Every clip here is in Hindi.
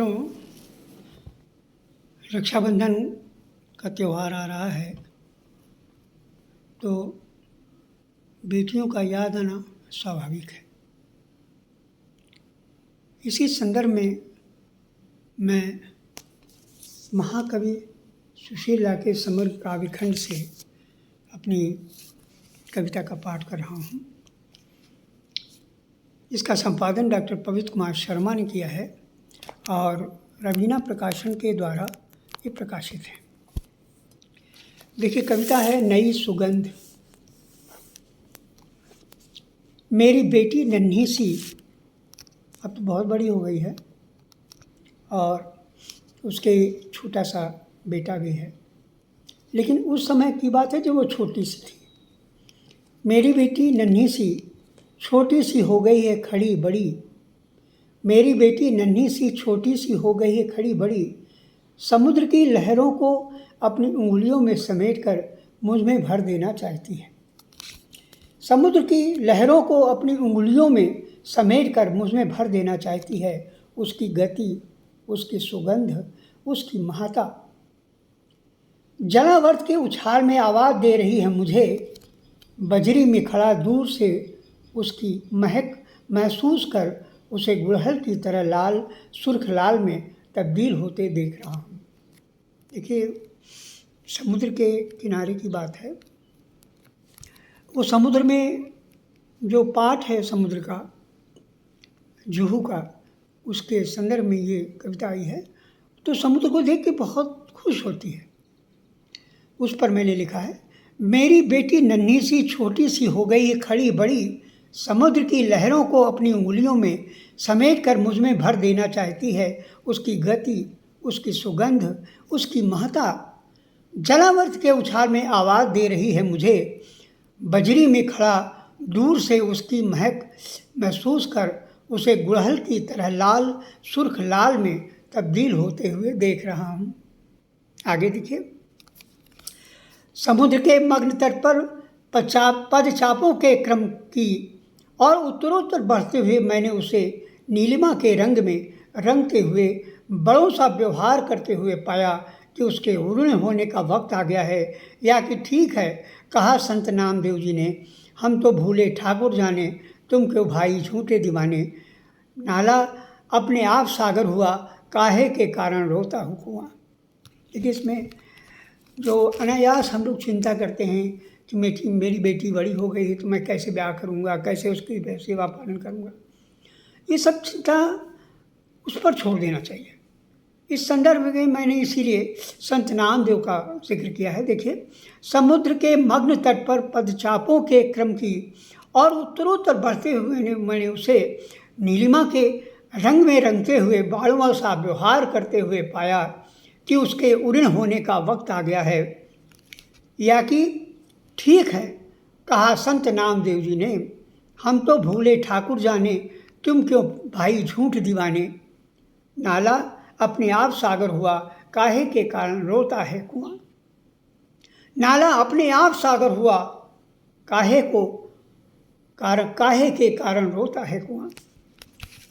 तो रक्षाबंधन का त्यौहार आ रहा है, तो बेटियों का याद आना स्वाभाविक है। इसी संदर्भ में मैं महाकवि सुशीला के समग्र काव्यखंड से अपनी कविता का पाठ कर रहा हूँ। इसका संपादन डॉक्टर पवित्र कुमार शर्मा ने किया है और रवीना प्रकाशन के द्वारा ये प्रकाशित है। देखिए, कविता है नई सुगंध। मेरी बेटी नन्ही सी, अब तो बहुत बड़ी हो गई है, और उसके छोटा सा बेटा भी है, लेकिन उस समय की बात है जब वो छोटी सी थी। मेरी बेटी नन्ही सी, छोटी सी हो गई है खड़ी बड़ी। मेरी बेटी नन्ही सी, छोटी सी हो गई है खड़ी बड़ी। समुद्र की लहरों को अपनी उंगलियों में समेटकर मुझ में भर देना चाहती है। समुद्र की लहरों को अपनी उंगलियों में समेटकर मुझ में भर देना चाहती है। उसकी गति, उसकी सुगंध, उसकी महत्ता जलावर्त के उछाल में आवाज़ दे रही है मुझे। बजरी में खड़ा दूर से उसकी महक महसूस कर उसे गुड़हल की तरह लाल सुर्ख लाल में तब्दील होते देख रहा हूँ। देखिए, समुद्र के किनारे की बात है। वो समुद्र में जो पाठ है समुद्र का, जुहू का, उसके संदर्भ में ये कविता आई है। तो समुद्र को देख के बहुत खुश होती है। उस पर मैंने लिखा है, मेरी बेटी नन्ही सी, छोटी सी हो गई है खड़ी बड़ी। समुद्र की लहरों को अपनी उंगलियों में समेट कर मुझ में भर देना चाहती है। उसकी गति, उसकी सुगंध, उसकी महत्ता जलावर्त के उछाल में आवाज़ दे रही है मुझे। बजरी में खड़ा दूर से उसकी महक महसूस कर उसे गुड़हल की तरह लाल सुर्ख लाल में तब्दील होते हुए देख रहा हूँ। आगे देखिए, समुद्र के मग्न तट पर पदचापों के क्रम की और उत्तरोत्तर बढ़ते हुए मैंने उसे नीलिमा के रंग में रंगते हुए बड़ों सा व्यवहार करते हुए पाया कि उसके उड़ने होने का वक्त आ गया है। या कि ठीक है, कहा संत नामदेव जी ने, हम तो भूले ठाकुर जाने, तुम क्यों भाई झूठे दीवाने। नाला अपने आप सागर हुआ, काहे के कारण रोता हूँ कुआं। देखिए, इसमें जो अनायास हम लोग चिंता करते हैं कि मेरी बेटी बड़ी हो गई है तो मैं कैसे ब्याह करूँगा, कैसे उसकी सेवा पालन करूँगा, ये सब चिंता उस पर छोड़ देना चाहिए। इस संदर्भ में मैंने इसीलिए संत नामदेव का जिक्र किया है। देखिए, समुद्र के मग्न तट पर पदचापों के क्रम की और उत्तरोत्तर बढ़ते हुए मैंने उसे नीलिमा के रंग में रंगते हुए बाड़ुआ सा व्यवहार करते हुए पाया कि उसके उड़न होने का वक्त आ गया है। या कि ठीक है, कहा संत नामदेव जी ने, हम तो भूले ठाकुर जाने, तुम क्यों भाई झूठ दीवाने। नाला अपने आप सागर हुआ, काहे के कारण रोता है कुआं। नाला अपने आप सागर हुआ, काहे के कारण रोता है कुआं।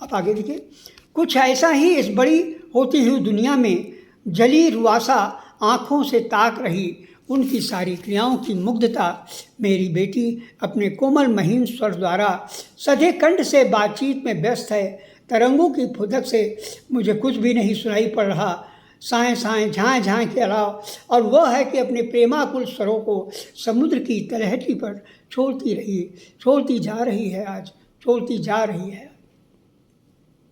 अब आगे देखिए, कुछ ऐसा ही इस बड़ी होती हुई दुनिया में जली रुआसा आँखों से ताक रही उनकी सारी क्रियाओं की मुग्धता मेरी बेटी अपने कोमल महीन स्वर द्वारा सधे कंठ से बातचीत में व्यस्त है। तरंगों की फुदक से मुझे कुछ भी नहीं सुनाई पड़ रहा, साएं साएं झाएं झाएं के अलावा, और वह है कि अपने प्रेमाकुल स्वरों को समुद्र की तलहटी पर छोड़ती जा रही है।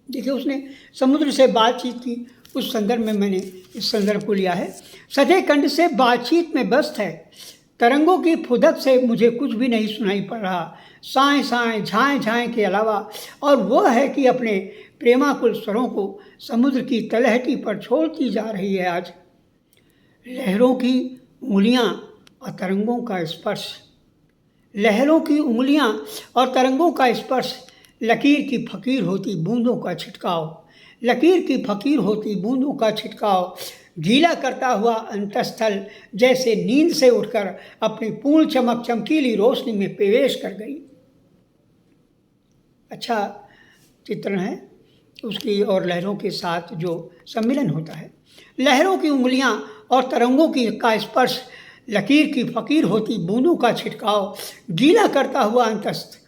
देखिए, उसने समुद्र से बातचीत की, उस संदर्भ में मैंने इस संदर्भ को लिया है। सधे कंठ से बातचीत में व्यस्त है, तरंगों की फुदक से मुझे कुछ भी नहीं सुनाई पड़ रहा, साएं साएं झाएं झाएं के अलावा, और वह है कि अपने प्रेमाकुल स्वरों को समुद्र की तलहटी पर छोड़ती जा रही है आज। लहरों की उंगलियां और तरंगों का स्पर्श, लहरों की उंगलियां और तरंगों का स्पर्श, लकीर की फकीर होती बूंदों का छिटकाव, लकीर की फकीर होती बूंदों का छिटकाव, गीला करता हुआ अंतस्थल जैसे नींद से उठकर अपनी पूर्ण चमक चमकीली रोशनी में प्रवेश कर गई। अच्छा चित्रण है। उसकी और लहरों के साथ जो सम्मिलन होता है। लहरों की उंगलियां और तरंगों का स्पर्श, लकीर की फ़कीर होती बूंदों का छिटकाव गीला करता हुआ अंतस्थ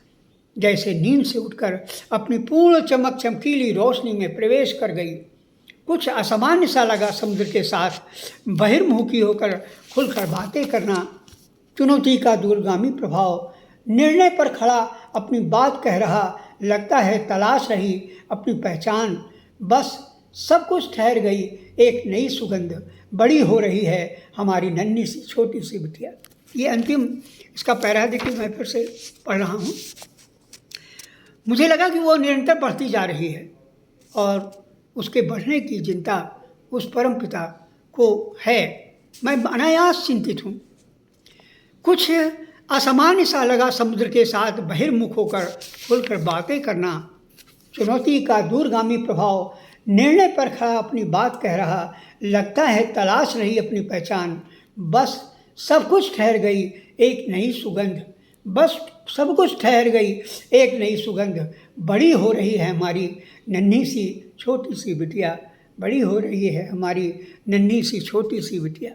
जैसे नींद से उठकर अपनी पूर्ण चमक चमकीली रोशनी में प्रवेश कर गई। कुछ असामान्य सा लगा समुद्र के साथ बहिर्मुखी होकर खुलकर बातें करना, चुनौती का दूरगामी प्रभाव, निर्णय पर खड़ा अपनी बात कह रहा, लगता है तलाश रही अपनी पहचान, बस सब कुछ ठहर गई एक नई सुगंध, बड़ी हो रही है हमारी नन्ही सी छोटी सी बिटिया। ये अंतिम इसका पैरा देखिए, मैं फिर से पढ़ रहा हूँ। मुझे लगा कि वो निरंतर बढ़ती जा रही है और उसके बढ़ने की चिंता उस परम पिता को है। मैं अनायास चिंतित हूँ। कुछ असामान्य सा लगा समुद्र के साथ बहिर्मुख होकर खुलकर बातें करना, चुनौती का दूरगामी प्रभाव, निर्णय पर खड़ा अपनी बात कह रहा, लगता है तलाश रही अपनी पहचान, बस सब कुछ ठहर गई एक नई सुगंध, बस सब कुछ ठहर गई एक नई सुगंध, बड़ी हो रही है हमारी नन्ही सी छोटी सी बिटिया, बड़ी हो रही है हमारी नन्ही सी छोटी सी बिटिया।